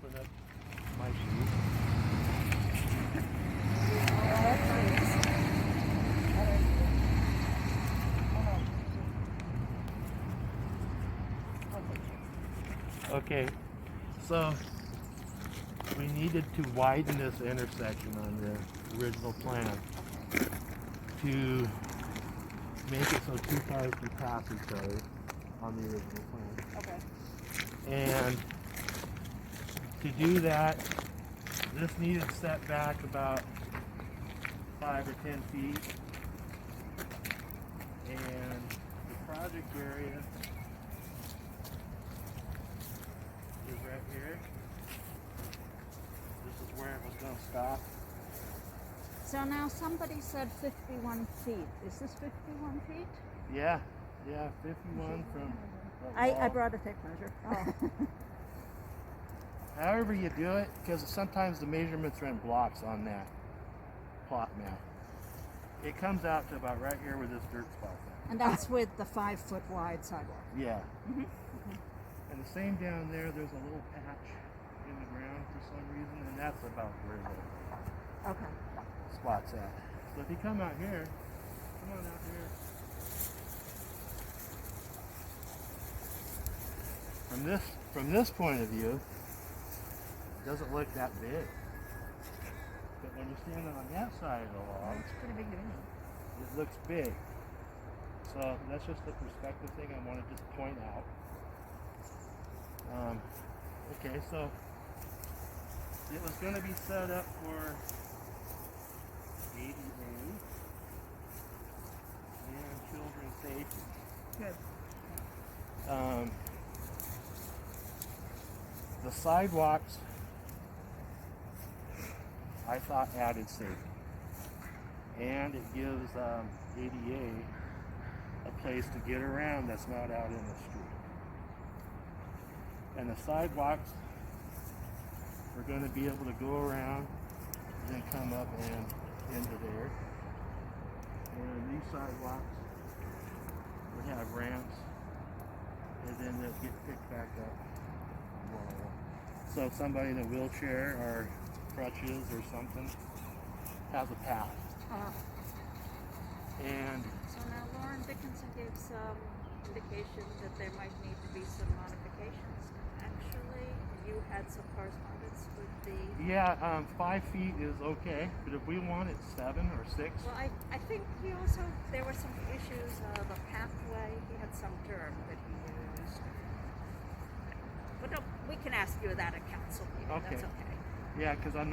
open up my chute. Okay, so we needed to widen this intersection on the original plan to make it so two cars could pass each other on the original plan. Okay. And to do that, this needed set back about 5 or 10 feet. And the project area is right here. This is where it was going to stop. So now somebody said 51 feet. Is this 51 feet? Yeah, 51 from the I wall. brought a tape measure. Oh. However you do it, because sometimes the measurements are in blocks on that plot map. It comes out to about right here where this dirt spot's at. And that's with the 5 foot wide sidewalk. Yeah. Mm-hmm. And the same down there, there's a little patch in the ground for some reason, and that's about where the Okay. spot's at. So if you come out here, come on out here. From this point of view, it doesn't look that big. But when you're standing on that side of the wall, It's pretty big to me. it looks big. So that's just a perspective thing I want to just point out. Okay, so it was going to be set up for ADA and children's safety. Good. The sidewalks, I thought, added safety, and it gives ADA a place to get around that's not out in the street. And the sidewalks are going to be able to go around and then come up and into there. And these sidewalks would have ramps, and then they'll get picked back up. So somebody in a wheelchair or crutches or something has a path. And So now Lauren Dickinson gave some indication that there might need to be some modifications. Actually, you had some correspondence with the... yeah, 5 feet is okay, but if we want it 7 or 6, Well, I think he also, there were some issues of a pathway. He had some term that he used. But no, we can ask you that at council meeting. Okay. That's okay. yeah, because I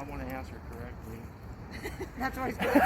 want to answer correctly. That's always good.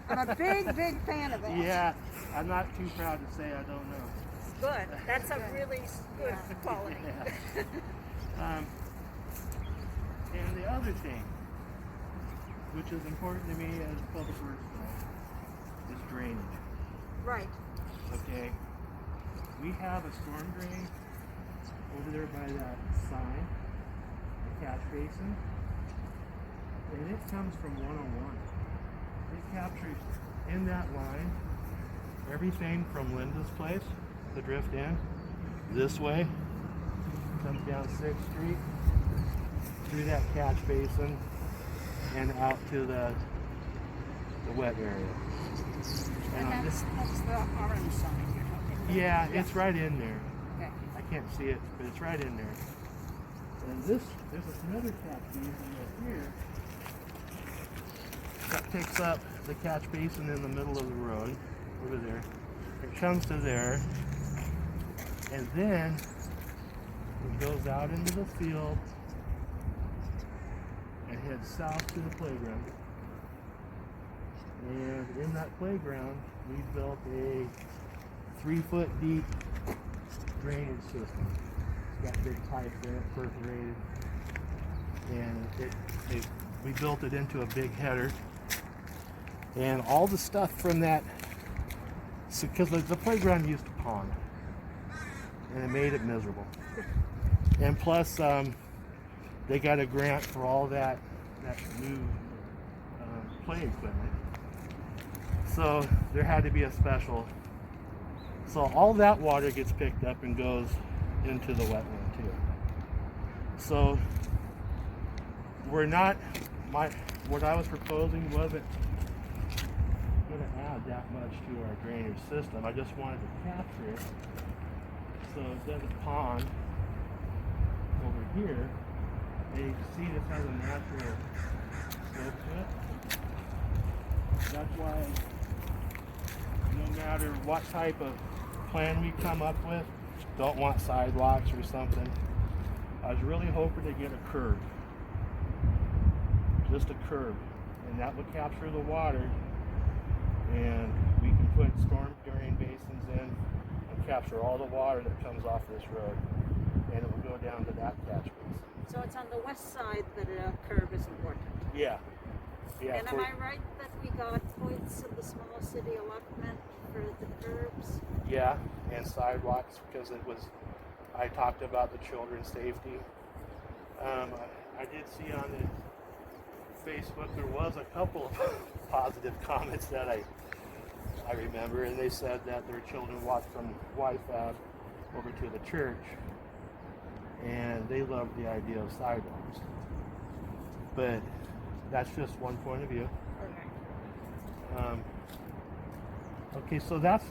I'm a big fan of that. Yeah, I'm not too proud to say I don't know. Good. That's a really good quality. Yeah. And the other thing, which is important to me as a public works guy, is drainage. Right. Okay, we have a storm drain over there by that sign, the catch basin, and it comes from 101. It captures in that line everything from Linda's place, the Drift Inn, this way, comes down 6th Street, through that catch basin, and out to the wet area. And on that's the orange sign you're talking about. Yeah, it's right in there. Okay. I can't see it, but it's right in there. And there's another catch basin right here that picks up the catch basin in the middle of the road, over there. It comes to there, and then it goes out into the field and heads south to the playground. And in that playground, we built a 3-foot deep drainage system. It's got big pipes in it, perforated, and we built it into a big header. And all the stuff from that, because the playground used to pond, and it made it miserable. And plus, they got a grant for all that new play equipment. So there had to be a special. So all that water gets picked up and goes into the wetland too. So we're not, what I was proposing wasn't going to add that much to our drainage system. I just wanted to capture it so it doesn't pond over here. And you can see this has a natural slope to it. That's why no matter what type of plan we come up with, don't want sidewalks or something. I was really hoping to get a curb. Just a curb. And that would capture the water, and we can put storm drain basins in and capture all the water that comes off this road, and it will go down to that catch basin. So it's on the west side that a curb is important. Yeah. And am I right that we got points in the small city allotment for the curbs? Yeah, and sidewalks, because I talked about the children's safety. I did see on the Facebook there was a couple of positive comments that I remember, and they said that their children walked from YFAB over to the church, and they loved the idea of sidewalks. But that's just one point of view. Okay. Okay, so that's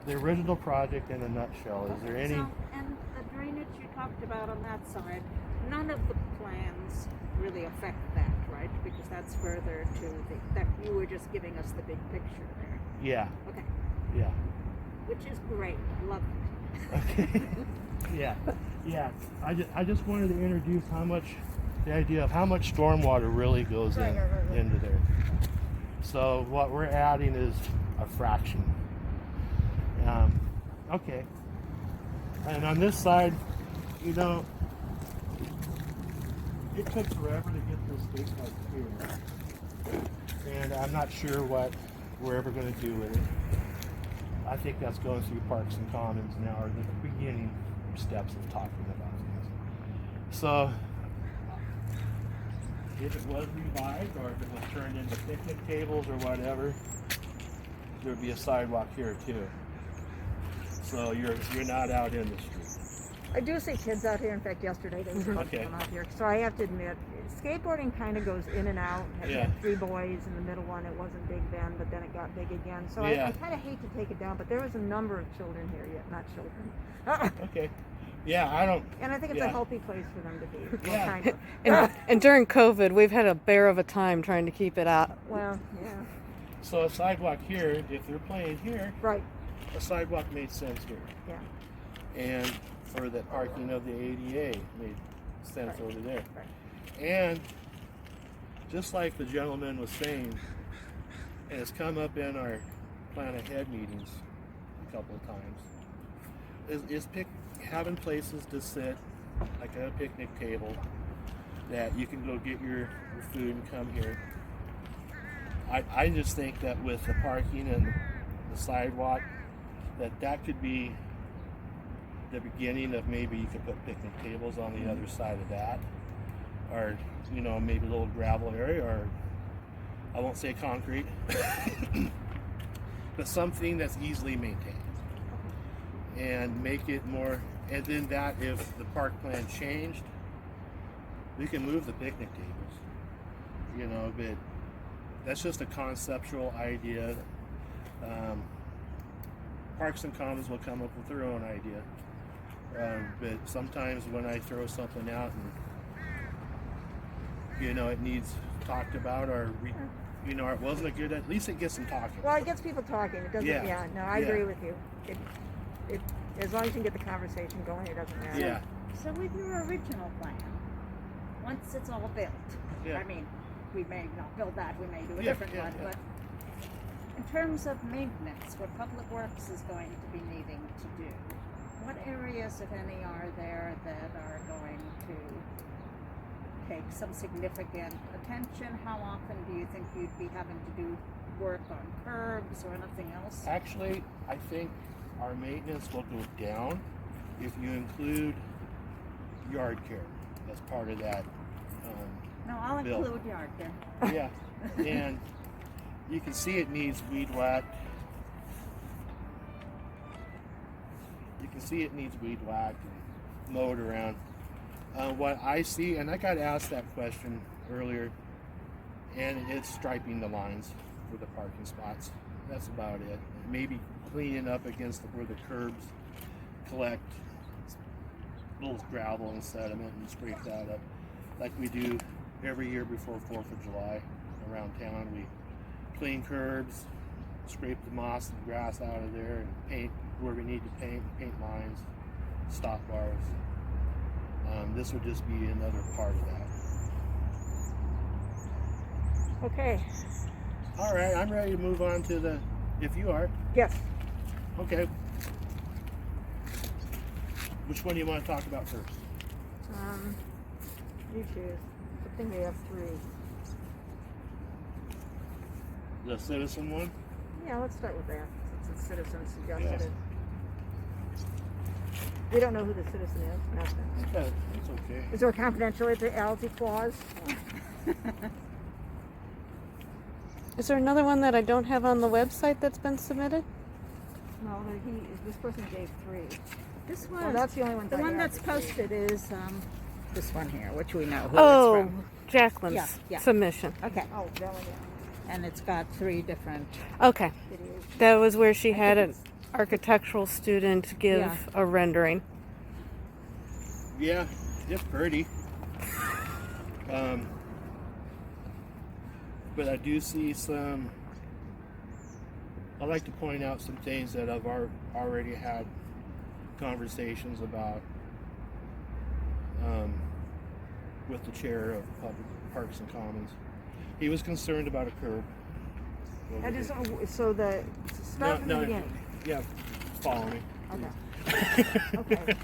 the original project in a nutshell. Is there any? So, and the drainage you talked about on that side, none of the plans really affect that, right? Because that's further to that you were just giving us the big picture there. Yeah. Okay. Yeah. Which is great. Love it. Okay. Yeah. I just wanted to introduce the idea of how much stormwater really goes into there. So what we're adding is a fraction. Okay. And on this side, it took forever to get this big up here. And I'm not sure what we're ever going to do with it. I think that's going through Parks and Commons now, or the beginning steps of talking about this. So, if it was revived, or if it was turned into picnic tables or whatever, there would be a sidewalk here too. So you're not out in the street. I do see kids out here. In fact, yesterday there was a bunch of them out here. So I have to admit, skateboarding kind of goes in and out. I had 3 boys in the middle one. It wasn't big then, but then it got big again. So I kind of hate to take it down, but there was a number of children here yet, not children. Okay. Yeah, I don't. And I think it's a healthy place for them to be. Yeah. Kind of. And during COVID, we've had a bear of a time trying to keep it out. Well, yeah. So a sidewalk here, if they're playing here, Right. a sidewalk made sense here. Yeah. And for the parking of the ADA made sense over there. Right. And just like the gentleman was saying, and it's come up in our plan ahead meetings a couple of times, is having places to sit, like at a picnic table, that you can go get your food and come here. I just think that with the parking and the sidewalk, that could be the beginning of maybe you could put picnic tables on the other side of that, or maybe a little gravel area, or I won't say concrete, but something that's easily maintained, and make it more. And then that, if the park plan changed, we can move the picnic tables, but that's just a conceptual idea. Parks and Commons will come up with their own idea. But sometimes when I throw something out and, it needs talked about, or, it wasn't a good, at least it gets them talking. Well, it gets people talking. It doesn't, no, I agree with you. It, as long as you can get the conversation going, it doesn't matter. Yeah. So with your original plan, once it's all built, I mean, we may not build that, we may do a different one, but in terms of maintenance, what Public Works is going to be needing to do, what areas, if any, are there that are going to take some significant attention? How often do you think you'd be having to do work on curbs or anything else? Actually, I think our maintenance will go down if you include yard care as part of that. No, I'll bill. include yard care. Yeah, and you can see it needs weed whacked. You can see it needs weed whacked and mowed around. What I see, and I got asked that question earlier, and it's striping the lines for the parking spots. That's about it. Maybe cleaning up against where the curbs collect little gravel and sediment and scrape that up like we do every year before 4th of July around town. We clean curbs, scrape the moss and grass out of there, and paint where we need to paint lines, stop bars. This would just be another part of that. Okay. All right, I'm ready to move on to the, if you are. Yes. Okay. Which one do you want to talk about first? You choose. I think we have 3. The citizen one? Yeah, let's start with that, since the citizen suggested Yeah. it. We don't know who the citizen is. Nothing. Okay, that's okay. Is there a confidentiality clause? Is there another one that I don't have on the website that's been submitted? No, this person gave 3. This Well, one, that's the only one. the I one have that's to see. posted is this one here, which we know who Oh, it's from. Jacqueline's Yeah. submission. Okay, Oh, that one, yeah. and it's got 3 different. Okay. It is. That was where she I had think an architectural student give Yeah. a rendering. Yeah, it's pretty. But I do see some. I'd like to point out some things that I've already had conversations about with the chair of Public Parks and Commons. He was concerned about a curb. I just so the start from the beginning. Yeah, follow me. Okay. Okay.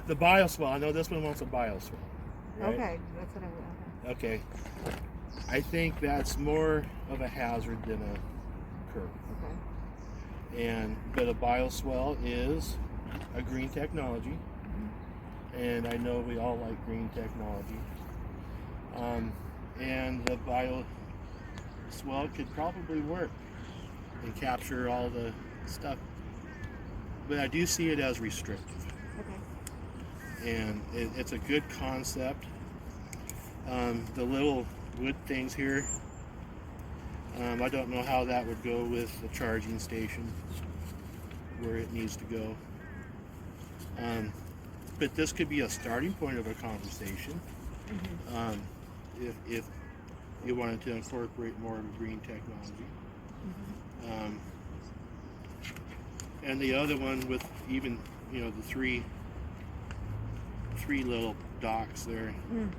The bioswale. I know this one wants a bioswale. Right? Okay, that's what I want. Okay. I think that's more of a hazard than a curb. Okay. But a bioswale is a green technology, and I know we all like green technology. And the bioswale could probably work and capture all the stuff, but I do see it as restrictive. Okay. And it's a good concept. The little wood things here, I don't know how that would go with the charging station where it needs to go. But this could be a starting point of a conversation. Mm-hmm. If you wanted to incorporate more of green technology. Mm-hmm. And the other one with even, the three little docks there. Mm.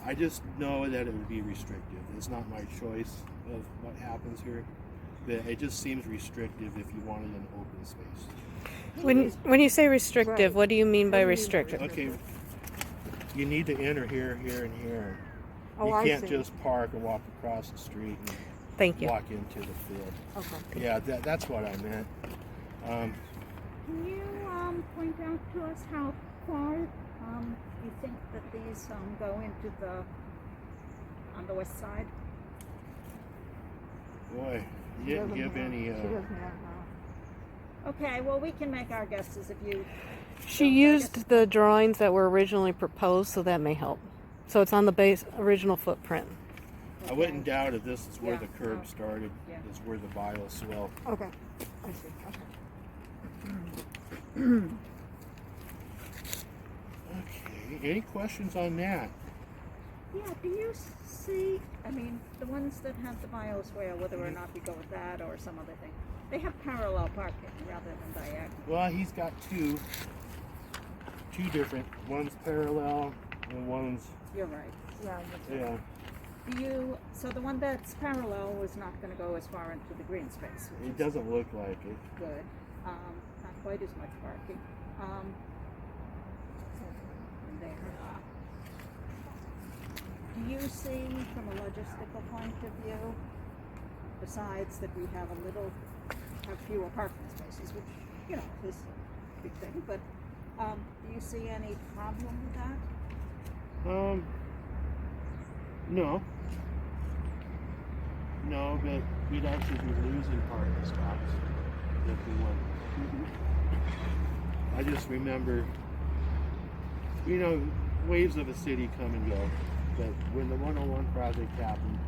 I just know that it would be restrictive. It's not my choice of what happens here, but it just seems restrictive if you wanted an open space. When you say restrictive, Right. what do you mean by What do you mean by restrictive? Okay, you need to enter here, here, and here. Oh, You I can't see. just park and walk across the street and Thank you. walk into the field. Okay. Yeah, that's what I meant. Can you point out to us how far you think that these go into on the west side? Boy, you She didn't doesn't give have- any. She doesn't have. Okay, well we can make our guesses if you. She used the drawings that were originally proposed, so that may help. So it's on the original footprint. I wouldn't doubt if this is where Yeah, the curb no. started. Yeah. Is where the bioswale. Okay. I see. Okay. Any questions on that? Yeah, do you see, I mean, the ones that have the bioswale, whether or not we go with that or some other thing, they have parallel parking rather than diagonal. Well, he's got two different. One's parallel and one's You're right. Yeah. yeah. So the one that's parallel was not going to go as far into the green space, which It is doesn't look like it. good. Not quite as much parking. In there. Do you see, from a logistical point of view, besides that we have fewer parking spaces, which, is a big thing, but do you see any problem with that? No. No, but we'd actually be losing parking spots. if we went. I just remember, you know, waves of a city come and go, but when the 101 project happened,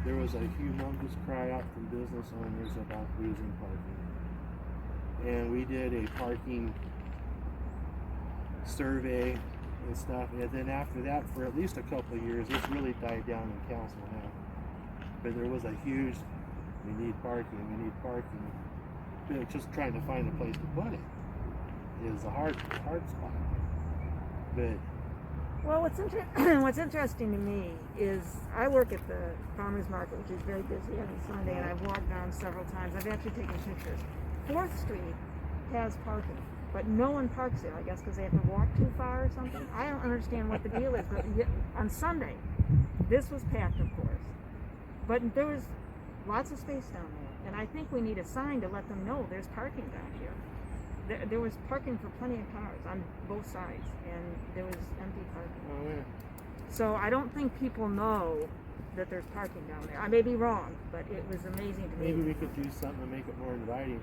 there was a humongous cry out from business owners about losing parking. And we did a parking survey and stuff, and then after that, for at least a couple of years, it's really died down in council now. But there was a huge, we need parking. But just trying to find a place to put it is a hard spot. But well, what's interesting to me is I work at the farmers market, which is very busy every Sunday, and I've walked down several times. I've actually taken pictures. 4th Street has parking, but no one parks there, I guess because they have to walk too far or something. I don't understand what the deal is, but on Sunday, this was packed, of course, but there was lots of space down there, and I think we need a sign to let them know there's parking down here. There was parking for plenty of cars on both sides, and there was empty parking. oh yeah. So I don't think people know that there's parking down there. I may be wrong, but it was amazing to me. Maybe we could do something to make it more inviting.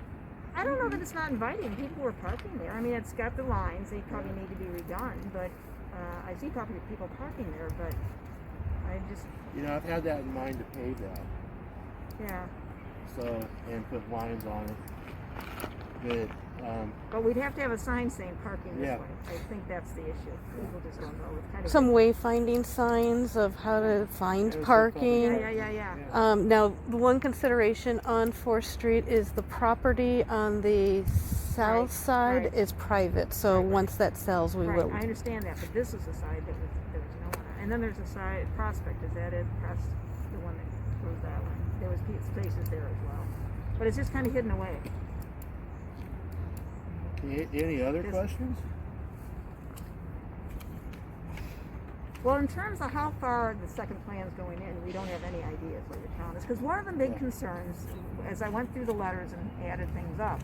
I don't know that it's not inviting. People were parking there. I mean, it's got the lines. They probably need to be redone, but I see probably people parking there, but I just... You know, I've had that in mind to pave that. Yeah. So, and put lines on it. But we'd have to have a sign saying parking this Yeah. way. I think that's the issue. People just don't know. It's kind of Some wayfinding signs of how to find Yeah, parking. Yeah. Now, the one consideration on 4th Street is the property on the south side right. is private. So Right. once that sells, we Right, will. I understand that, but this is a side that there was no one on. And then there's a side, Prospect, is that it? The one that goes that way. There was spaces there as well. But it's just kind of hidden away. Any other questions? Well, in terms of how far the second plan is going in, we don't have any ideas where the town is. Because one of the big concerns, as I went through the letters and added things up,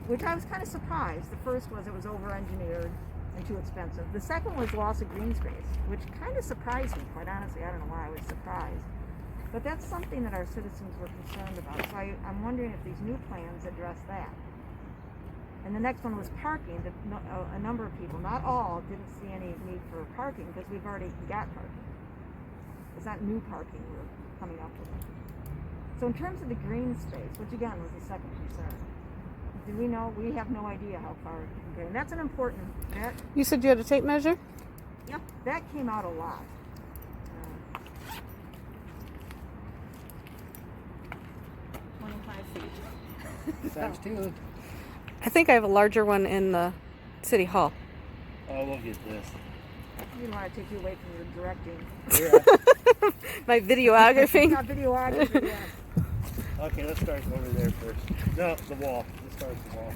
which I was kind of surprised. The first was it was over-engineered and too expensive. The second was loss of green space, which kind of surprised me, quite honestly. I don't know why I was surprised. But that's something that our citizens were concerned about. So I'm wondering if these new plans address that. And the next one was parking. A number of people, not all, didn't see any need for parking because we've already got parking. It's not new parking we're coming up with. So in terms of the green space, which again was the second concern, do we know? We have no idea how far it can go. And that's an important, You said you had a tape measure? yep, that came out a lot. 25 feet. Times 2. I think I have a larger one in the city hall. Oh, we'll get this. We don't want to take you away from your directing. Yeah. My videography. Not videography, yeah. Okay, let's start over there first. No, the wall. Let's start with the wall.